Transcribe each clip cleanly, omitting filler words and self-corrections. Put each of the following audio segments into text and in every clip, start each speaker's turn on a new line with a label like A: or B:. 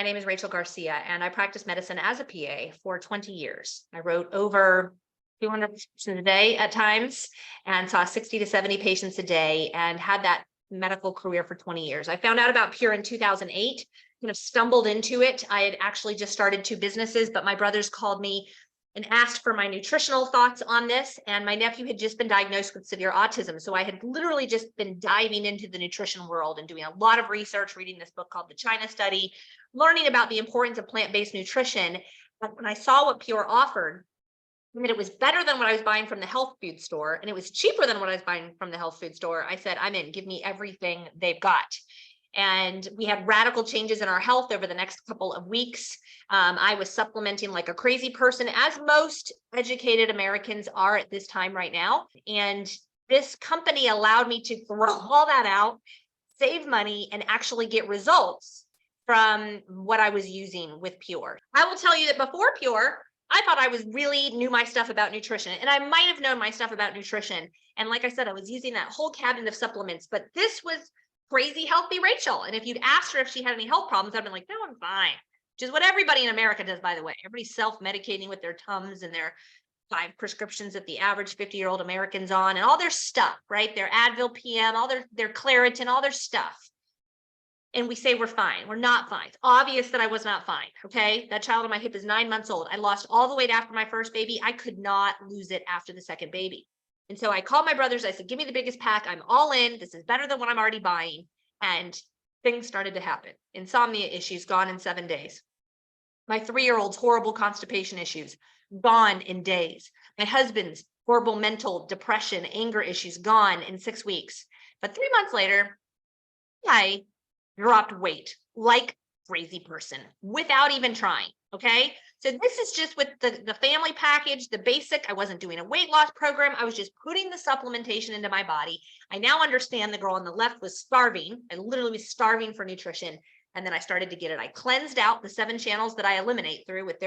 A: My name is Rachel Garcia, and I practiced medicine as a PA for 20 years. I wrote over 200 prescriptions a day at times and saw 60 to 70 patients a day and had that medical career for 20 years. I found out about PURE in 2008, kind of stumbled into it. I had actually just started 2 businesses, but my brothers called me and asked for my nutritional thoughts on this. And my nephew had just been diagnosed with severe autism. So I had literally just been diving into the nutrition world and doing a lot of research, reading this book called The China Study, learning about the importance of plant-based nutrition. But when I saw what PURE offered, and that it was better than what I was buying from the health food store, and it was cheaper than what I was buying from the health food store, I said, I'm in, give me everything they've got. And we had radical changes in our health over the next couple of weeks. I was supplementing like a crazy person, as most educated Americans are at this time right now. And this company allowed me to throw all that out, save money, and actually get results from what I was using with PURE. I will tell you that before PURE, I thought I was really knew my stuff about nutrition, and I might have known my stuff about nutrition. And like I said, I was using that whole cabinet of supplements, but this was crazy healthy Rachel. And if you'd asked her if she had any health problems, I'd been like, no, I'm fine, which is what everybody in America does, by the way. Everybody's self-medicating with their Tums and their 5 prescriptions that the average 50-year-old American's on, and all their stuff, right? Their Advil PM, all their Claritin, all their stuff. And we say we're fine. We're not fine. It's obvious that I was not fine. Okay. That child on my hip is 9 months old. I lost all the weight after my first baby. I could not lose it after the second baby. And so I called my brothers. I said, give me the biggest pack. I'm all in. This is better than what I'm already buying. And things started to happen. Insomnia issues gone in 7 days. My 3-year-old's horrible constipation issues gone in days. My husband's horrible mental depression, anger issues gone in 6 weeks. But 3 months later, I dropped weight like crazy person without even trying. Okay. So this is just with the family package, the basic. I wasn't doing a weight loss program. I was just putting the supplementation into my body. I now understand the girl on the left was starving. I literally was starving for nutrition. And then I started to get it. I cleansed out the 7 channels that I eliminate through with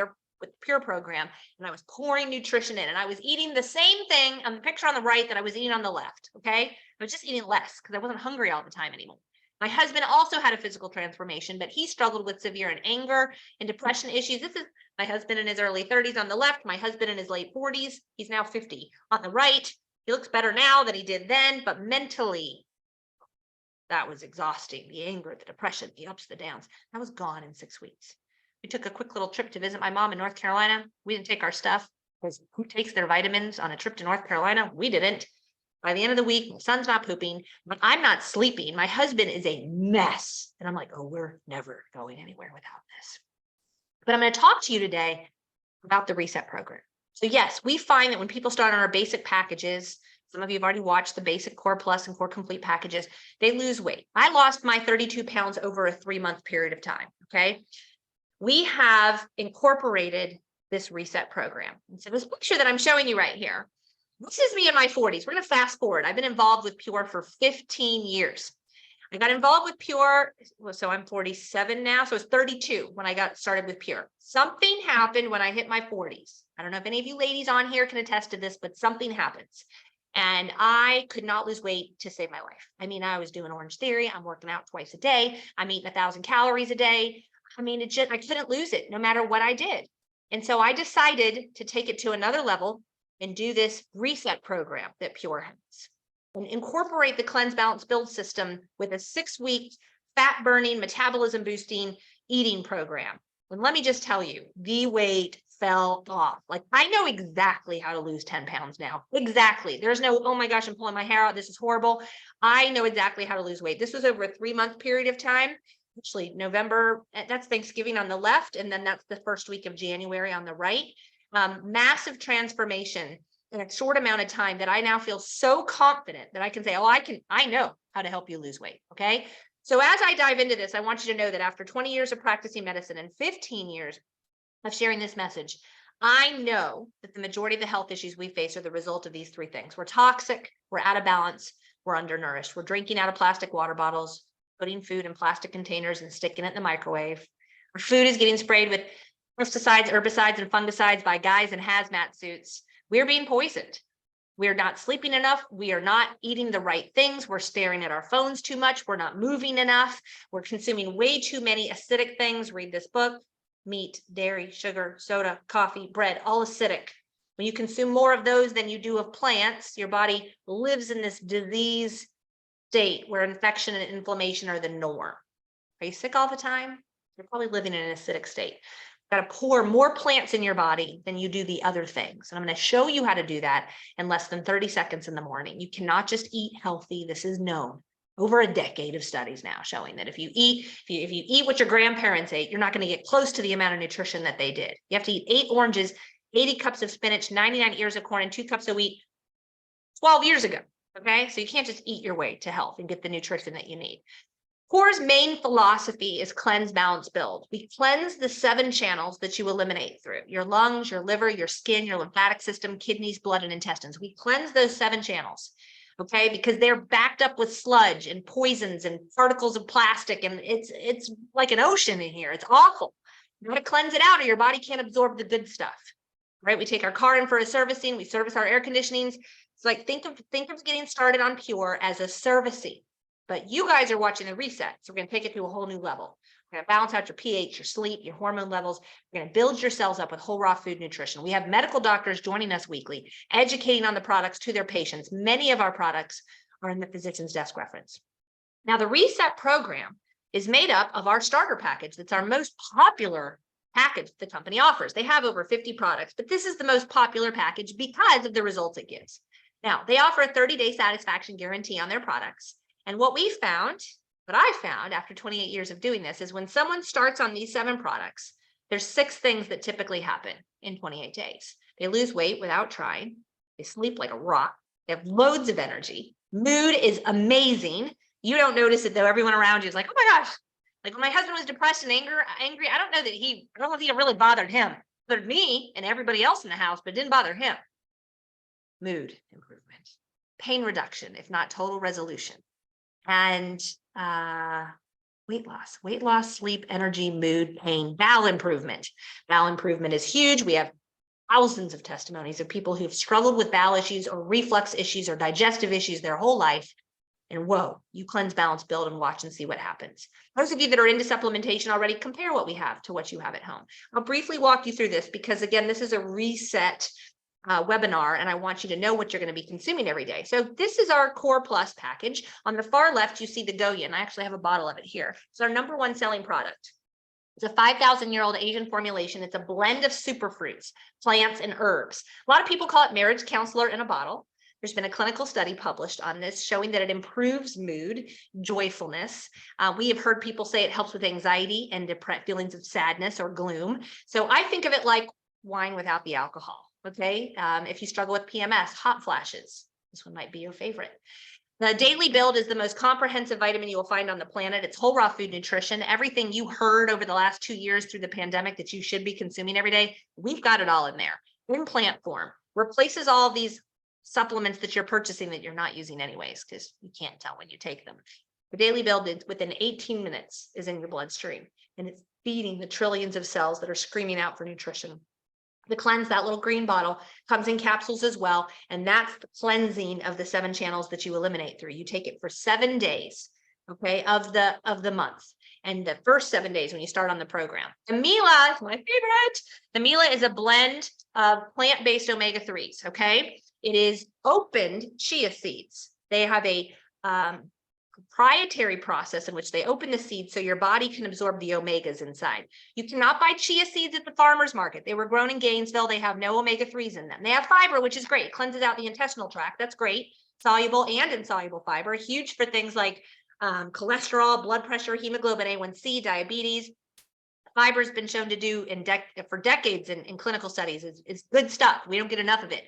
A: PURE program. And I was pouring nutrition in, and I was eating the same thing on the picture on the right that I was eating on the left. Okay. I was just eating less because I wasn't hungry all the time anymore. My husband also had a physical transformation, but he struggled with severe anger and depression issues. This is my husband in his early 30s on the left, my husband in his late 40s. He's now 50 on the right. He looks better now than he did then, but mentally, that was exhausting. The anger, the depression, the ups, the downs, that was gone in 6 weeks. We took a quick little trip to visit my mom in North Carolina. We didn't take our stuff because who takes their vitamins on a trip to North Carolina? We didn't. By the end of the week, my son's not pooping, but I'm not sleeping. My husband is a mess. And I'm like, oh, we're never going anywhere without this. But I'm going to talk to you today about the reset program. So yes, we find that when people start on our basic packages, some of you have already watched the basic Core Plus and Core Complete packages, they lose weight. I lost my 32 pounds over a 3-month period of time. Okay. We have incorporated this reset program. And so this picture that I'm showing you right here, this is me in my 40s. We're going to fast forward. I've been involved with PURE for 15 years. I got involved with PURE. So I'm 47 now. So it's 32 when I got started with PURE. Something happened when I hit my 40s. I don't know if any of you ladies on here can attest to this, but something happens. And I could not lose weight to save my life. I mean, I was doing Orange Theory. I'm working out twice a day. I'm eating 1,000 calories a day. I mean, I couldn't lose it no matter what I did. And so I decided to take it to another level and do this reset program that PURE has and incorporate the Cleanse, Balance, Build system with a 6-week fat burning, metabolism boosting eating program. And let me just tell you, the weight fell off. Like, I know exactly how to lose 10 pounds now. Exactly. There's no, oh my gosh, I'm pulling my hair out. This is horrible. I know exactly how to lose weight. This was over a 3-month period of time. Actually, November, that's Thanksgiving on the left. And then that's the first week of January on the right. Massive transformation in a short amount of time that I now feel so confident that I can say, oh, I know how to help you lose weight. Okay. So as I dive into this, I want you to know that after 20 years of practicing medicine and 15 years of sharing this message, I know that the majority of the health issues we face are the result of these 3 things. We're toxic, we're out of balance, we're undernourished, we're drinking out of plastic water bottles, putting food in plastic containers and sticking it in the microwave. Our food is getting sprayed with pesticides, herbicides, and fungicides by guys in hazmat suits. We're being poisoned. We're not sleeping enough. We are not eating the right things. We're staring at our phones too much. We're not moving enough. We're consuming way too many acidic things. Read this book: meat, dairy, sugar, soda, coffee, bread, all acidic. When you consume more of those than you do of plants, your body lives in this disease state where infection and inflammation are the norm. Are you sick all the time? You're probably living in an acidic state. Got to pour more plants in your body than you do the other things. And I'm going to show you how to do that in less than 30 seconds in the morning. You cannot just eat healthy. This is known. Over a decade of studies now showing that if you eat what your grandparents ate, you're not going to get close to the amount of nutrition that they did. You have to eat 8 oranges, 80 cups of spinach, 99 ears of corn, and 2 cups of wheat 12 years ago. Okay, so you can't just eat your way to health and get the nutrition that you need. PURE's main philosophy is cleanse, balance, build. We cleanse the 7 channels that you eliminate through your lungs, your liver, your skin, your lymphatic system, kidneys, blood, and intestines. We cleanse those 7 channels, okay, because they're backed up with sludge and poisons and particles of plastic, and it's like an ocean in here. It's awful. You got to cleanse it out, or your body can't absorb the good stuff, right? We take our car in for a servicing. We service our air conditionings. It's like think of getting started on PURE as a servicing. But you guys are watching the reset. So we're going to take it to a whole new level. We're going to balance out your pH, your sleep, your hormone levels. We're going to build your cells up with whole raw food nutrition. We have medical doctors joining us weekly, educating on the products to their patients. Many of our products are in the physician's desk reference. Now, the reset program is made up of our starter package. That's our most popular package the company offers. They have over 50 products, but this is the most popular package because of the results it gives. Now, they offer a 30-day satisfaction guarantee on their products. And what I found after 28 years of doing this is when someone starts on these 7 products, there's 6 things that typically happen in 28 days. They lose weight without trying. They sleep like a rock. They have loads of energy. Mood is amazing. You don't notice it though. Everyone around you is like, oh my gosh. Like when my husband was depressed and angry, I don't know if it really bothered him. It bothered me and everybody else in the house, but it didn't bother him. Mood improvement, pain reduction, if not total resolution. And weight loss, sleep, energy, mood, pain, bowel improvement. Bowel improvement is huge. We have thousands of testimonies of people who've struggled with bowel issues or reflux issues or digestive issues their whole life. And whoa, you cleanse, balance, build, and watch and see what happens. Those of you that are into supplementation already, compare what we have to what you have at home. I'll briefly walk you through this because again, this is a reset webinar, and I want you to know what you're going to be consuming every day. So this is our Core Plus package. On the far left, you see the Goya, and I actually have a bottle of it here. It's our #1 selling product. It's a 5,000-year-old Asian formulation. It's a blend of superfruits, plants, and herbs. A lot of people call it marriage counselor in a bottle. There's been a clinical study published on this showing that it improves mood, joyfulness. We have heard people say it helps with anxiety and feelings of sadness or gloom. So I think of it like wine without the alcohol. Okay, if you struggle with PMS, hot flashes, this one might be your favorite. The Daily Build is the most comprehensive vitamin you will find on the planet. It's whole raw food nutrition. Everything you heard over the last 2 years through the pandemic that you should be consuming every day, we've got it all in there in plant form. Replaces all of these supplements that you're purchasing that you're not using anyways, because you can't tell when you take them. The Daily Build within 18 minutes is in your bloodstream, and it's feeding the trillions of cells that are screaming out for nutrition. The cleanse, that little green bottle, comes in capsules as well. And that's the cleansing of the 7 channels that you eliminate through. You take it for 7 days, okay, of the month. And the first 7 days when you start on the program. The Mila is my favorite. The Mila is a blend of plant-based omega-3s, okay? It is opened chia seeds. They have a proprietary process in which they open the seeds so your body can absorb the omegas inside. You cannot buy chia seeds at the farmer's market. They were grown in Gainesville. They have no omega-3s in them. They have fiber, which is great. Cleanses out the intestinal tract. That's great. Soluble and insoluble fiber. Huge for things like cholesterol, blood pressure, hemoglobin A1C, diabetes. Fiber has been shown to do for decades in clinical studies. It's good stuff. We don't get enough of it.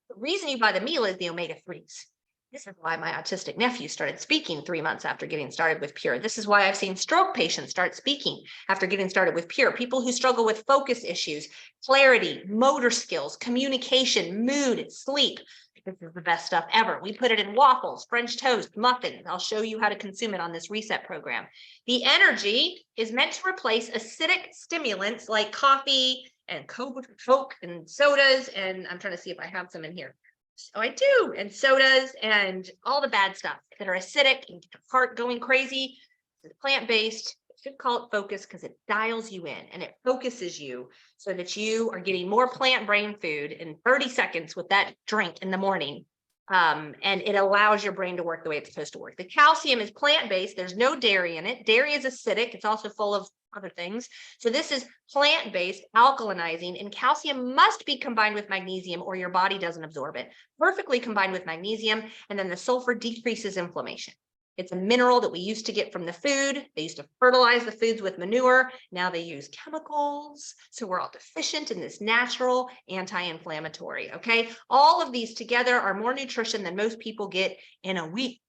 A: The reason you buy the meal is the omega-3s. This is why my autistic nephew started speaking 3 months after getting started with PURE. This is why I've seen stroke patients start speaking after getting started with PURE. People who struggle with focus issues, clarity, motor skills, communication, mood, sleep. This is the best stuff ever. We put it in waffles, French toast, muffins. I'll show you how to consume it on this reset program. The energy is meant to replace acidic stimulants like coffee and Coke and sodas. And I'm trying to see if I have some in here. So I do, and sodas and all the bad stuff that are acidic and get the heart going crazy. It's plant-based. I should call it focus because it dials you in and it focuses you so that you are getting more plant brain food in 30 seconds with that drink in the morning. And it allows your brain to work the way it's supposed to work. The calcium is plant-based. There's no dairy in it. Dairy is acidic. It's also full of other things. So this is plant-based, alkalinizing, and calcium must be combined with magnesium or your body doesn't absorb it. Perfectly combined with magnesium, and then the sulfur decreases inflammation. It's a mineral that we used to get from the food. They used to fertilize the foods with manure. Now they use chemicals. So we're all deficient in this natural anti-inflammatory, okay? All of these together are more nutrition than most people get in a week.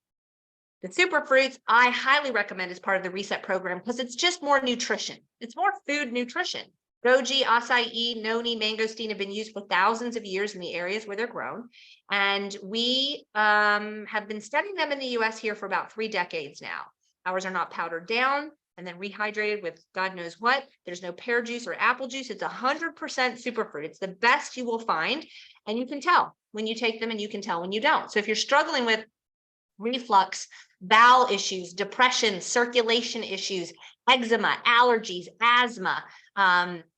A: The super fruits I highly recommend as part of the reset program because it's just more nutrition. It's more food nutrition. Goji, acai, noni, mangosteen have been used for thousands of years in the areas where they're grown. And we have been studying them in the US here for about 3 decades now. Ours are not powdered down and then rehydrated with God knows what. There's no pear juice or apple juice. It's 100% superfruit. It's the best you will find. And you can tell when you take them and you can tell when you don't. So if you're struggling with reflux, bowel issues, depression, circulation issues, eczema, allergies, asthma,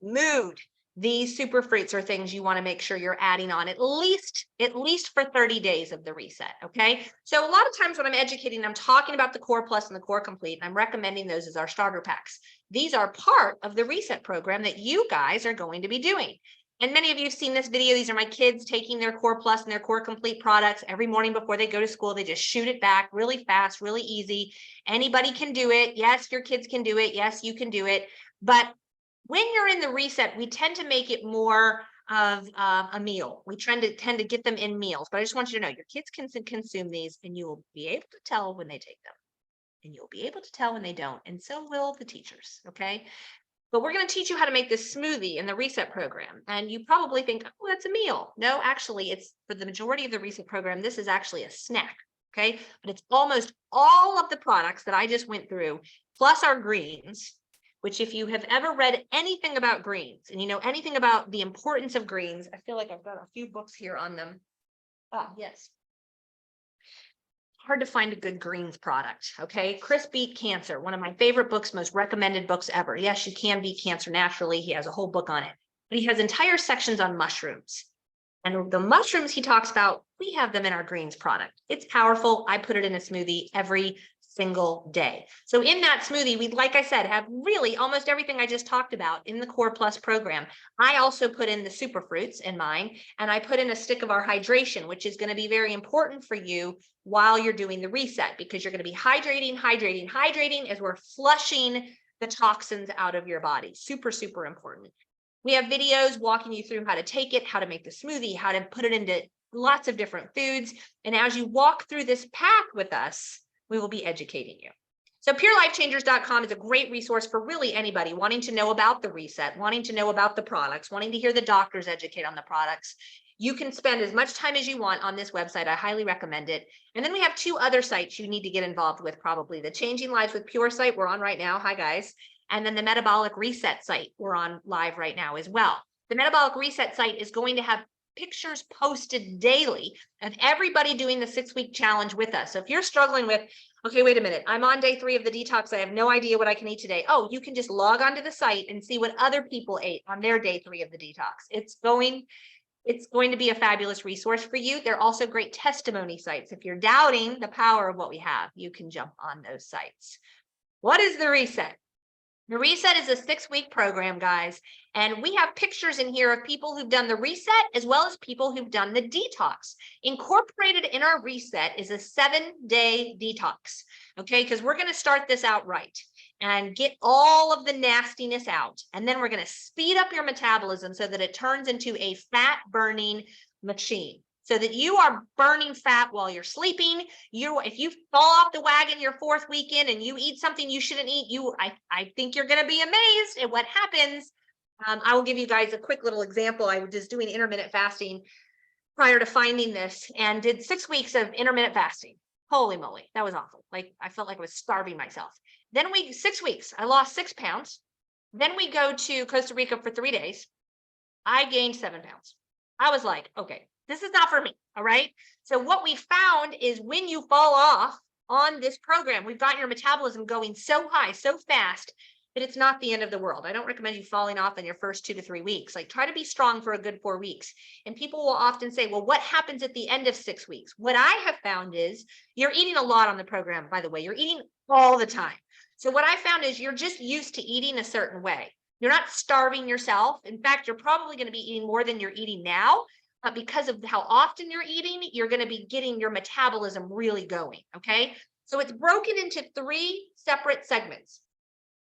A: mood, these super fruits are things you want to make sure you're adding on at least for 30 days of the reset. Okay. So a lot of times when I'm educating, I'm talking about the Core Plus and the Core Complete, and I'm recommending those as our starter packs. These are part of the reset program that you guys are going to be doing. And many of you have seen this video. These are my kids taking their Core Plus and their Core Complete products every morning before they go to school. They just shoot it back really fast, really easy. Anybody can do it. Yes, your kids can do it. Yes, you can do it. But when you're in the reset, we tend to make it more of a meal. We tend to get them in meals. But I just want you to know your kids can consume these and you will be able to tell when they take them. And you'll be able to tell when they don't. And so will the teachers. Okay. But we're going to teach you how to make this smoothie in the reset program. And you probably think, oh, that's a meal. No, actually, it's for the majority of the reset program. This is actually a snack. Okay. But it's almost all of the products that I just went through, plus our greens, which if you have ever read anything about greens and you know anything about the importance of greens, I feel like I've got a few books here on them. Ah, yes. Hard to find a good greens product. Okay. Chris Beat Cancer, one of my favorite books, most recommended books ever. Yes, you can beat cancer naturally. He has a whole book on it, but he has entire sections on mushrooms. And the mushrooms he talks about, we have them in our greens product. It's powerful. I put it in a smoothie every single day. So in that smoothie, we, like I said, have really almost everything I just talked about in the Core Plus program. I also put in the super fruits in mine, and I put in a stick of our hydration, which is going to be very important for you while you're doing the reset, because you're going to be hydrating as we're flushing the toxins out of your body. Super, super important. We have videos walking you through how to take it, how to make the smoothie, how to put it into lots of different foods. And as you walk through this path with us, we will be educating you. So purelifechangers.com is a great resource for really anybody wanting to know about the reset, wanting to know about the products, wanting to hear the doctors educate on the products. You can spend as much time as you want on this website. I highly recommend it. And then we have 2 other sites you need to get involved with, probably. The Changing Lives with Pure site we're on right now. Hi, guys. And then the Metabolic Reset site we're on live right now as well. The Metabolic Reset site is going to have pictures posted daily of everybody doing the 6-week challenge with us. So if you're struggling with, okay, wait a minute, I'm on day 3 of the detox. I have no idea what I can eat today. Oh, you can just log onto the site and see what other people ate on their day 3 of the detox. It's going to be a fabulous resource for you. They're also great testimony sites. If you're doubting the power of what we have, you can jump on those sites. What is the reset? The reset is a 6-week program, guys, and we have pictures in here of people who've done the reset as well as people who've done the detox. Incorporated in our reset is a 7-day detox, okay, because we're going to start this out right and get all of the nastiness out, and then we're going to speed up your metabolism so that it turns into a fat-burning machine. So that you are burning fat while you're sleeping. If you fall off the wagon your 4th weekend and you eat something you shouldn't eat, I think you're going to be amazed at what happens. I will give you guys a quick little example. I was just doing intermittent fasting prior to finding this and did 6 weeks of intermittent fasting. Holy moly, that was awful. Like I felt like I was starving myself. Then 6 weeks, I lost 6 pounds. Then we go to Costa Rica for 3 days. I gained 7 pounds. I was like, okay, This is not for me. All right. So what we found is when you fall off on this program, we've got your metabolism going so high, so fast that it's not the end of the world. I don't recommend you falling off in your first 2 to 3 weeks. Like, try to be strong for a good 4 weeks. And people will often say, well, what happens at the end of 6 weeks? What I have found is you're eating a lot on the program, by the way. You're eating all the time. So what I found is you're just used to eating a certain way. You're not starving yourself. In fact, you're probably going to be eating more than you're eating now. But because of how often you're eating, you're going to be getting your metabolism really going. Okay. So it's broken into 3 separate segments.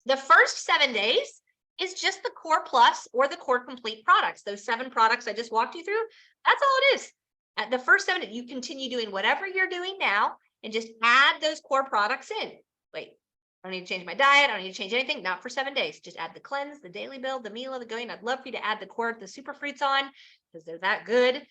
A: The first 7 days is just the Core Plus or the Core Complete products. Those 7 products I just walked you through, that's all it is. At the first 7 days, you continue doing whatever you're doing now and just add those core products in. Wait, I don't need to change my diet. I don't need to change anything. Not for 7 days. Just add the cleanse, the daily build, the meal, the going. I'd love for you to add the core, the super fruits on because they're that good.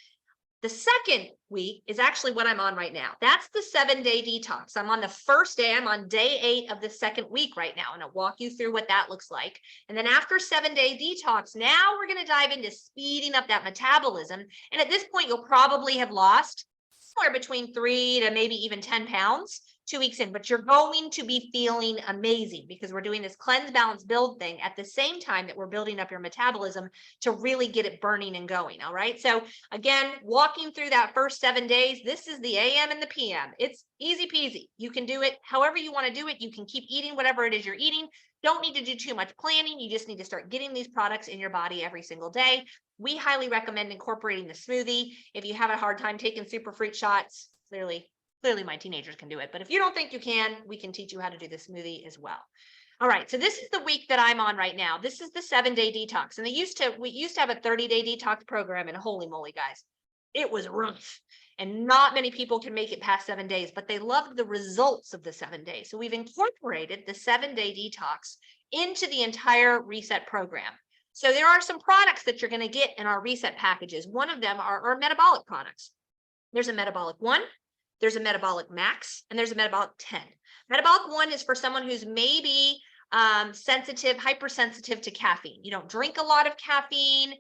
A: The second week is actually what I'm on right now. That's the 7-day detox. I'm on the first day. I'm on day 8 of the second week right now. And I'll walk you through what that looks like. And then after 7-day detox, now we're going to dive into speeding up that metabolism. And at this point, you'll probably have lost somewhere between 3 to maybe even 10 pounds 2 weeks in, but you're going to be feeling amazing because we're doing this cleanse, balance, build thing at the same time that we're building up your metabolism to really get it burning and going. All right. So again, walking through that first 7 days, this is the AM and the PM. It's easy peasy. You can do it however you want to do it. You can keep eating whatever it is you're eating. Don't need to do too much planning. You just need to start getting these products in your body every single day. We highly recommend incorporating the smoothie. If you have a hard time taking super fruit shots, clearly my teenagers can do it. But if you don't think you can, we can teach you how to do the smoothie as well. All right. So this is the week that I'm on right now. This is the 7-day detox. And we used to have a 30-day detox program, and holy moly, guys, it was rough. And not many people can make it past 7 days, but they loved the results of the 7 days. So we've incorporated the 7-day detox into the entire reset program. So there are some products that you're going to get in our reset packages. One of them are our metabolic products. There's a metabolic 1. There's a metabolic max, and there's a metabolic 10. Metabolic 1 is for someone who's maybe sensitive, hypersensitive to caffeine. You don't drink a lot of caffeine.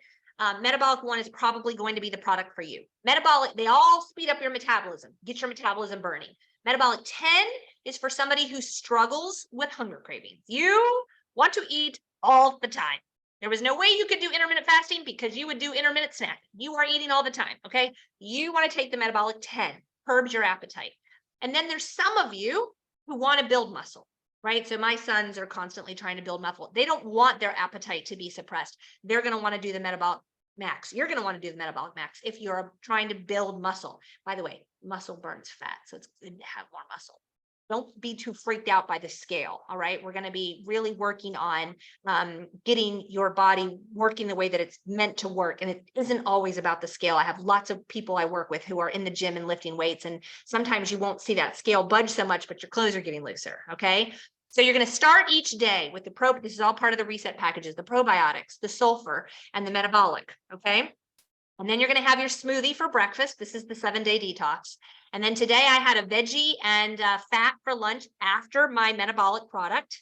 A: Metabolic 1 is probably going to be the product for you. Metabolic, they all speed up your metabolism, get your metabolism burning. Metabolic 10 is for somebody who struggles with hunger cravings. You want to eat all the time. There was no way you could do intermittent fasting because you would do intermittent snack. You are eating all the time, okay? You want to take the metabolic 10. Curbs your appetite. And then there's some of you who want to build muscle, right? So my sons are constantly trying to build muscle. They don't want their appetite to be suppressed. They're going to want to do the metabolic max. You're going to want to do the metabolic max if you're trying to build muscle. By the way, muscle burns fat, so it's good to have more muscle. Don't be too freaked out by the scale. All right. We're going to be really working on getting your body working the way that it's meant to work. And it isn't always about the scale. I have lots of people I work with who are in the gym and lifting weights. And sometimes you won't see that scale budge so much, but your clothes are getting looser. Okay. So you're going to start each day with the this is all part of the reset packages, the probiotics, the sulfur, and the metabolic. Okay. And then you're going to have your smoothie for breakfast. This is the 7-day detox. And then today I had a veggie and fat for lunch after my metabolic product.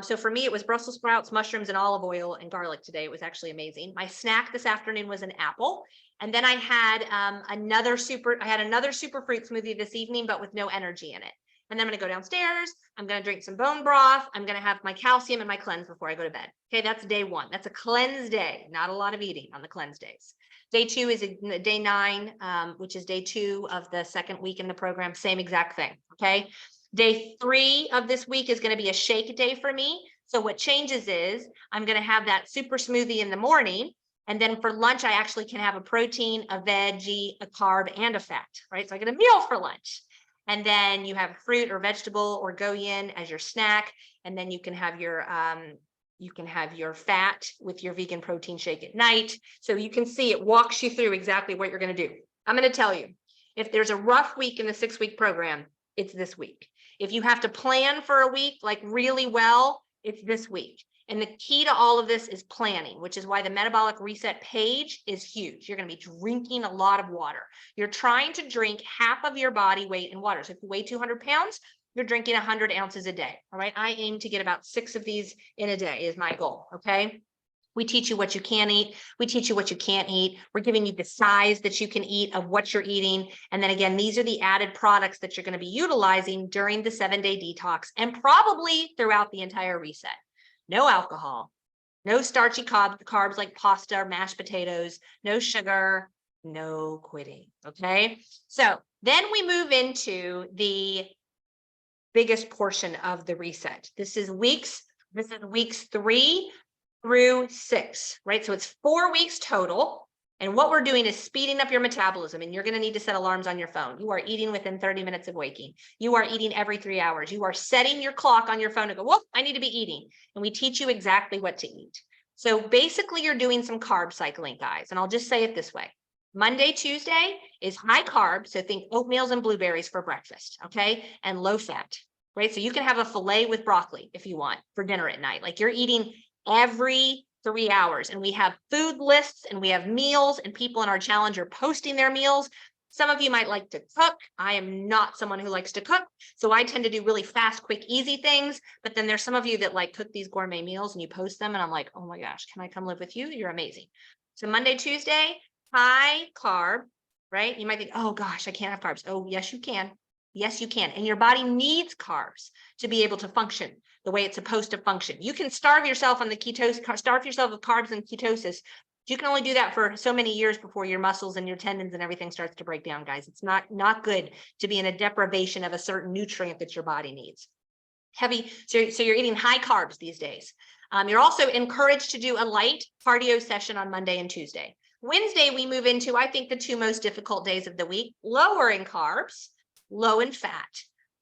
A: So for me, it was Brussels sprouts, mushrooms, and olive oil and garlic today. It was actually amazing. My snack this afternoon was an apple. And then I had another super fruit smoothie this evening, but with no energy in it. And then I'm going to go downstairs. I'm going to drink some bone broth. I'm going to have my calcium and my cleanse before I go to bed. Okay, that's day 1. That's a cleanse day. Not a lot of eating on the cleanse days. Day 2 is day 9, which is day 2 of the second week in the program. Same exact thing. Okay. Day 3 of this week is going to be a shake day for me. So what changes is I'm going to have that super smoothie in the morning. And then for lunch, I actually can have a protein, a veggie, a carb, and a fat, right? So I get a meal for lunch. And then you have fruit or vegetable or goyin as your snack. And then you can have your fat with your vegan protein shake at night. So you can see it walks you through exactly what you're going to do. I'm going to tell you, if there's a rough week in the 6-week program, it's this week. If you have to plan for a week, like really well, it's this week. And the key to all of this is planning, which is why the metabolic reset page is huge. You're going to be drinking a lot of water. You're trying to drink half of your body weight in water. So if you weigh 200 pounds, you're drinking 100 ounces a day. All right. I aim to get about 6 of these in a day is my goal. Okay. We teach you what you can eat. We teach you what you can't eat. We're giving you the size that you can eat of what you're eating. And then again, these are the added products that you're going to be utilizing during the 7-day detox and probably throughout the entire reset. No alcohol, no starchy carbs like pasta or mashed potatoes, no sugar, no quitting. Okay. So then we move into the biggest portion of the reset. This is weeks 3 through 6, right? So it's 4 weeks total. And what we're doing is speeding up your metabolism, and you're going to need to set alarms on your phone. You are eating within 30 minutes of waking. You are eating every 3 hours. You are setting your clock on your phone to go, well, I need to be eating. And we teach you exactly what to eat. So basically you're doing some carb cycling, guys. And I'll just say it this way. Monday, Tuesday is high carb. So think oatmeals and blueberries for breakfast. Okay. And low fat, right? So you can have a filet with broccoli if you want for dinner at night. Like you're eating every 3 hours, and we have food lists and we have meals, and people in our challenge are posting their meals. Some of you might like to cook. I am not someone who likes to cook. So I tend to do really fast, quick, easy things. But then there's some of you that like cook these gourmet meals and you post them. And I'm like, oh my gosh, can I come live with you? You're amazing. So Monday, Tuesday, high carb, right? You might think, oh gosh, I can't have carbs. Oh, yes, you can. Yes, you can. And your body needs carbs to be able to function the way it's supposed to function. You can starve yourself on the ketosis, starve yourself of carbs and ketosis. You can only do that for so many years before your muscles and your tendons and everything starts to break down, guys. It's not good to be in a deprivation of a certain nutrient that your body needs. Heavy, so you're eating high carbs these days. You're also encouraged to do a light cardio session on Monday and Tuesday. Wednesday, we move into, I think, the 2 most difficult days of the week, lower in carbs, low in fat,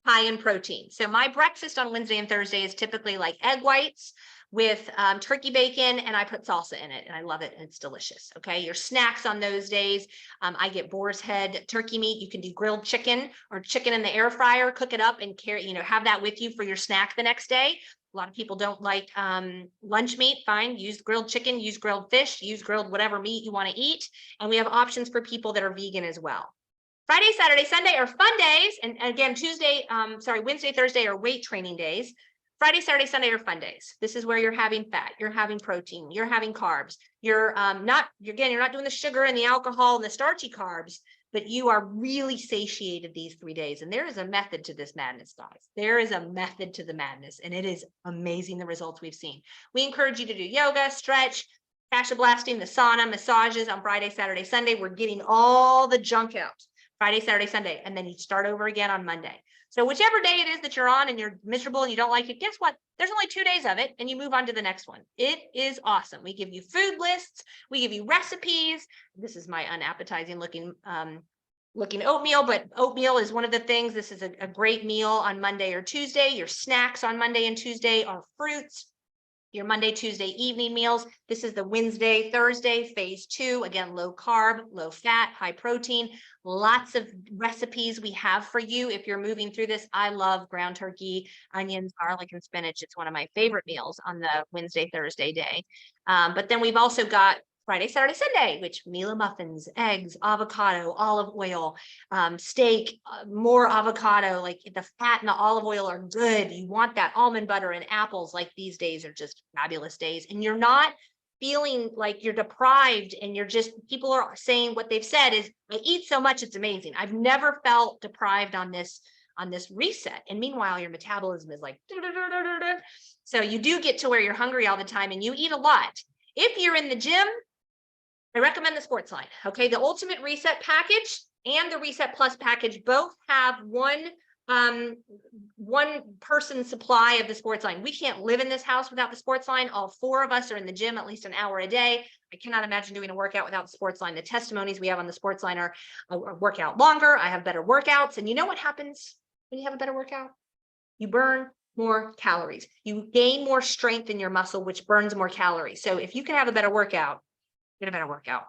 A: high in protein. So my breakfast on Wednesday and Thursday is typically like egg whites with turkey bacon, and I put salsa in it, and I love it, and it's delicious. Okay, your snacks on those days, I get boar's head turkey meat. You can do grilled chicken or chicken in the air fryer, cook it up and carry, have that with you for your snack the next day. A lot of people don't like lunch meat. Fine, use grilled chicken, use grilled fish, use grilled whatever meat you want to eat. And we have options for people that are vegan as well. Friday, Saturday, Sunday are fun days. And again, Wednesday, Thursday are weight training days. Friday, Saturday, Sunday are fun days. This is where you're having fat, you're having protein, you're having carbs. You're not doing the sugar and the alcohol and the starchy carbs, but you are really satiated these 3 days. And there is a method to this madness, guys. There is a method to the madness, and it is amazing the results we've seen. We encourage you to do yoga, stretch, fascia blasting, the sauna, massages on Friday, Saturday, Sunday. We're getting all the junk out. Friday, Saturday, Sunday, and then you start over again on Monday. So whichever day it is that you're on and you're miserable and you don't like it, guess what? There's only 2 days of it, and you move on to the next one. It is awesome. We give you food lists. We give you recipes. This is my unappetizing looking oatmeal, but oatmeal is one of the things. This is a great meal on Monday or Tuesday. Your snacks on Monday and Tuesday are fruits. Your Monday, Tuesday evening meals. This is the Wednesday, Thursday, phase 2. Again, low carb, low fat, high protein. Lots of recipes we have for you if you're moving through this. I love ground turkey, onions, garlic, and spinach. It's one of my favorite meals on the Wednesday, Thursday day. But then we've also got Friday, Saturday, Sunday, which meal muffins, eggs, avocado, olive oil, steak, more avocado, like the fat and the olive oil are good. You want that almond butter and apples. Like these days are just fabulous days. And you're not feeling like you're deprived, and people are saying what they've said is, I eat so much, it's amazing. I've never felt deprived on this reset. And meanwhile, your metabolism is like, so you do get to where you're hungry all the time and you eat a lot. If you're in the gym, I recommend the sports line. Okay. The Ultimate Reset package and the Reset Plus package both have one person supply of the sports line. We can't live in this house without the sports line. All 4 of us are in the gym at least an hour a day. I cannot imagine doing a workout without the sports line. The testimonies we have on the sports line are work out longer. I have better workouts. And you know what happens when you have a better workout? You burn more calories. You gain more strength in your muscle, which burns more calories. So if you can have a better workout, get a better workout.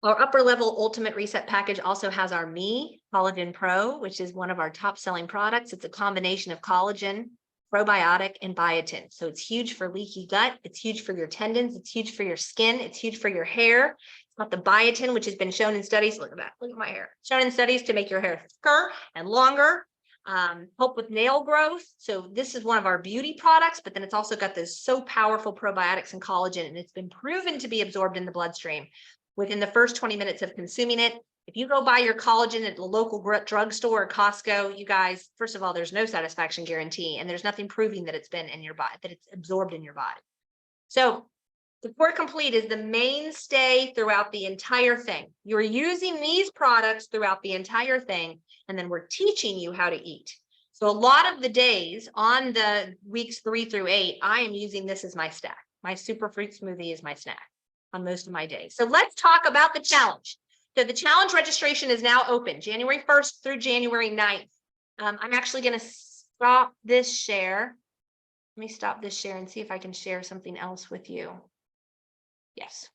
A: Our upper level Ultimate Reset package also has our Me Collagen Pro, which is one of our top selling products. It's a combination of collagen, probiotic, and biotin. So it's huge for leaky gut. It's huge for your tendons. It's huge for your skin. It's huge for your hair. It's got the biotin, which has been shown in studies. Look at that. Look at my hair. Shown in studies to make your hair thicker and longer. help with nail growth. So this is one of our beauty products, but then it's also got this so powerful probiotics and collagen, and it's been proven to be absorbed in the bloodstream within the first 20 minutes of consuming it. If you go buy your collagen at the local drugstore or Costco, you guys, first of all, there's no satisfaction guarantee, and there's nothing proving that it's been in your body, that it's absorbed in your body. So the PURE Complete is the mainstay throughout the entire thing. You're using these products throughout the entire thing, and then we're teaching you how to eat. So a lot of the days on the weeks 3 through 8, I am using this as my snack. My super fruit smoothie is my snack on most of my days. So let's talk about the challenge. So the challenge registration is now open, January 1st through January 9th. I'm actually going to stop this share. Let me stop this share and see if I can share something else with you. Yes.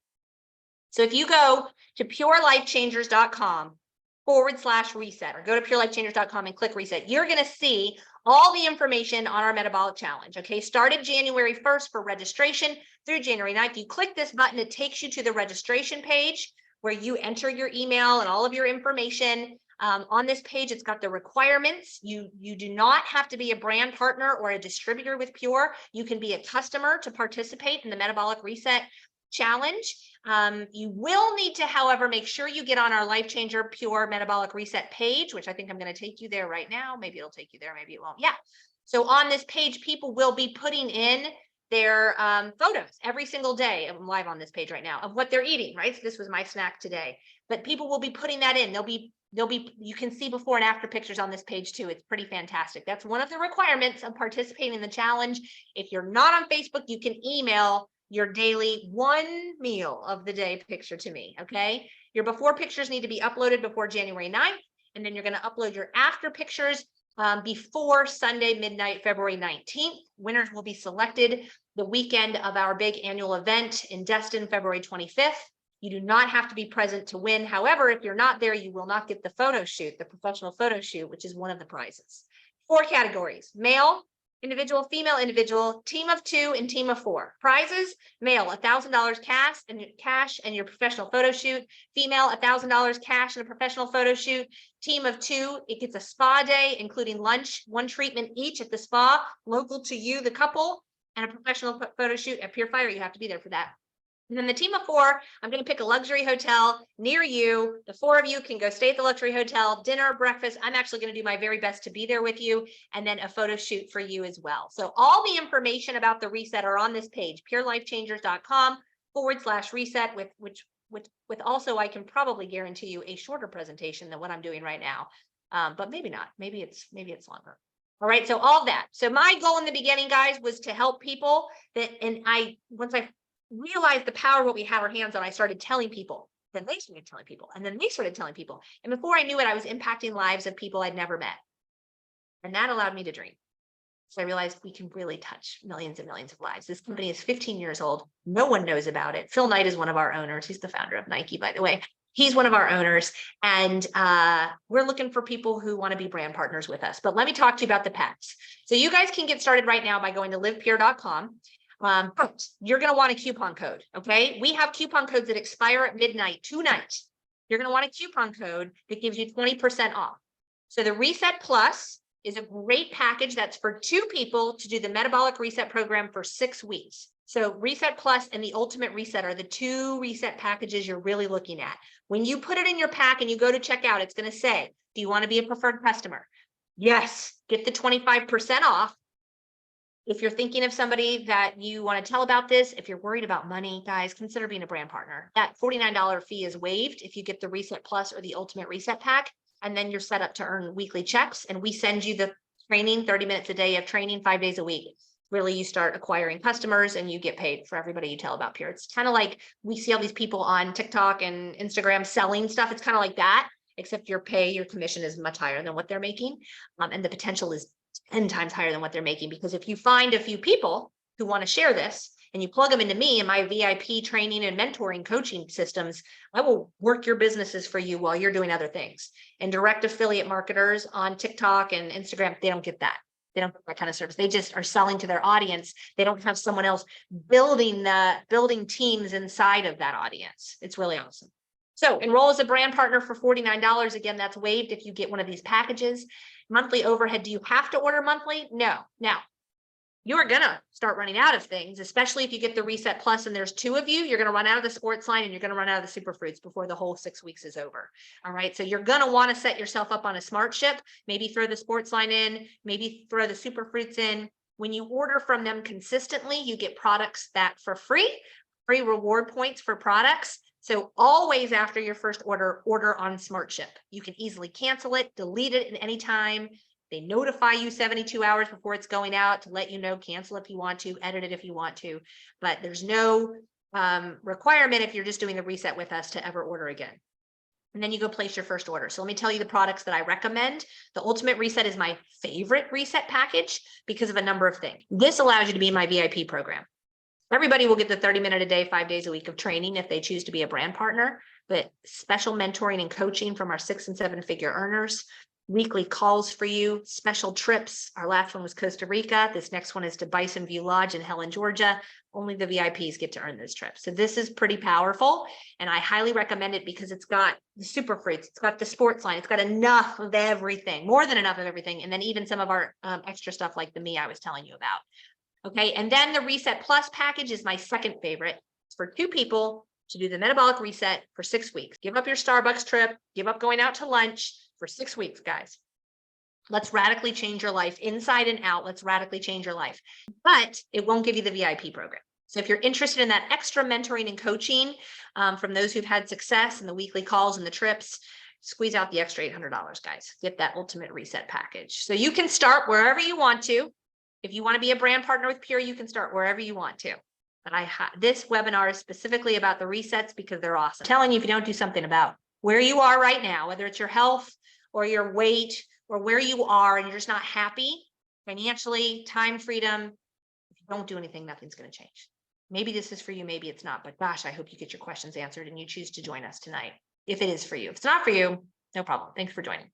A: So if you go to purelifechangers.com/reset, or go to purelifechangers.com and click reset, you're going to see all the information on our metabolic challenge. Okay. Started January 1st for registration through January 9th. You click this button, it takes you to the registration page where you enter your email and all of your information. On this page, it's got the requirements. You do not have to be a brand partner or a distributor with PURE. You can be a customer to participate in the metabolic reset challenge. You will need to, however, make sure you get on our Life Changer PURE Metabolic Reset page, which I think I'm going to take you there right now. Maybe it'll take you there, maybe it won't. Yeah. So on this page, people will be putting in their photos every single day. I'm live on this page right now of what they're eating, right? So this was my snack today, but people will be putting that in. You can see before and after pictures on this page too. It's pretty fantastic. That's one of the requirements of participating in the challenge. If you're not on Facebook, you can email your daily 1 meal of the day picture to me. Okay. Your before pictures need to be uploaded before January 9th. And then you're going to upload your after pictures before Sunday, midnight, February 19th. Winners will be selected the weekend of our big annual event in Destin, February 25th. You do not have to be present to win. However, if you're not there, you will not get the photo shoot, the professional photo shoot, which is one of the prizes. 4 categories: male, individual, female, individual, team of 2, and team of 4. Prizes: male, $1,000 cash and your professional photo shoot. Female, $1,000 cash and a professional photo shoot. Team of 2, it gets a spa day, including lunch, 1 treatment each at the spa, local to you, the couple, and a professional photo shoot at Pure Fire. You have to be there for that. And then the team of 4, I'm going to pick a luxury hotel near you. The 4 of you can go stay at the luxury hotel, dinner, breakfast. I'm actually going to do my very best to be there with you, and then a photo shoot for you as well. So all the information about the reset are on this page, purelifechangers.com/reset, with also, I can probably guarantee you a shorter presentation than what I'm doing right now. But maybe not, maybe it's longer. All right. So all that. So my goal in the beginning, guys, was to help people once I realized the power of what we had our hands on, I started telling people, then they started telling people, and then they started telling people. And before I knew it, I was impacting lives of people I'd never met. And that allowed me to dream. So I realized we can really touch millions and millions of lives. This company is 15 years old. No one knows about it. Phil Knight is one of our owners. He's the founder of Nike, by the way. He's one of our owners. And we're looking for people who want to be brand partners with us. But let me talk to you about the packs. So you guys can get started right now by going to livepure.com. You're going to want a coupon code. Okay. We have coupon codes that expire at midnight tonight. You're going to want a coupon code that gives you 20% off. So the Reset Plus is a great package that's for 2 people to do the metabolic reset program for 6 weeks. So Reset Plus and the Ultimate Reset are the 2 reset packages you're really looking at. When you put it in your pack and you go to checkout, it's going to say, do you want to be a preferred customer? Yes. Get the 25% off. If you're thinking of somebody that you want to tell about this, if you're worried about money, guys, consider being a brand partner. That $49 fee is waived if you get the Reset Plus or the Ultimate Reset Pack, and then you're set up to earn weekly checks. And we send you the training, 30 minutes a day of training, 5 days a week. Really, you start acquiring customers and you get paid for everybody you tell about PURE. It's kind of like we see all these people on TikTok and Instagram selling stuff. It's kind of like that, except your commission is much higher than what they're making. And the potential is 10 times higher than what they're making, because if you find a few people who want to share this and you plug them into me and my VIP training and mentoring coaching systems, I will work your businesses for you while you're doing other things. And direct affiliate marketers on TikTok and Instagram, they don't get that. They don't get that kind of service. They just are selling to their audience. They don't have someone else building teams inside of that audience. It's really awesome. So enroll as a brand partner for $49. Again, that's waived if you get one of these packages. Monthly overhead. Do you have to order monthly? No. Now, you're going to start running out of things, especially if you get the Reset Plus and there's 2 of you, you're going to run out of the sports line and you're going to run out of the superfruits before the whole 6 weeks is over. All right. So you're going to want to set yourself up on a smart ship, maybe throw the sports line in, maybe throw the superfruits in. When you order from them consistently, you get products back for free reward points for products. So always after your first order on Smart Ship. You can easily cancel it, delete it at any time. They notify you 72 hours before it's going out to let you know, cancel if you want to, edit it if you want to, but there's no requirement if you're just doing the reset with us to ever order again. And then you go place your first order. So let me tell you the products that I recommend. The Ultimate Reset is my favorite reset package because of a number of things. This allows you to be in my VIP program. Everybody will get the 30-minute a day, 5 days a week of training if they choose to be a brand partner, but special mentoring and coaching from our 6- and 7-figure earners, weekly calls for you, special trips. Our last one was Costa Rica. This next one is to Bison View Lodge in Helen, Georgia. Only the VIPs get to earn those trips. So this is pretty powerful. And I highly recommend it because it's got the superfruits, it's got the sports line, it's got enough of everything, more than enough of everything. And then even some of our extra stuff like the me I was telling you about. Okay. And then the Reset Plus package is my second favorite. It's for 2 people to do the metabolic reset for 6 weeks. Give up your Starbucks trip, give up going out to lunch for 6 weeks, guys. Let's radically change your life inside and out. Let's radically change your life, but it won't give you the VIP program. So if you're interested in that extra mentoring and coaching from those who've had success and the weekly calls and the trips, squeeze out the extra $800, guys. Get that Ultimate Reset package. So you can start wherever you want to. If you want to be a brand partner with PURE, you can start wherever you want to. But this webinar is specifically about the resets because they're awesome. I'm telling you, if you don't do something about where you are right now, whether it's your health or your weight or where you are and you're just not happy financially, time freedom, if you don't do anything, nothing's going to change. Maybe this is for you, maybe it's not, but gosh, I hope you get your questions answered and you choose to join us tonight if it is for you. If it's not for you, no problem. Thanks for joining.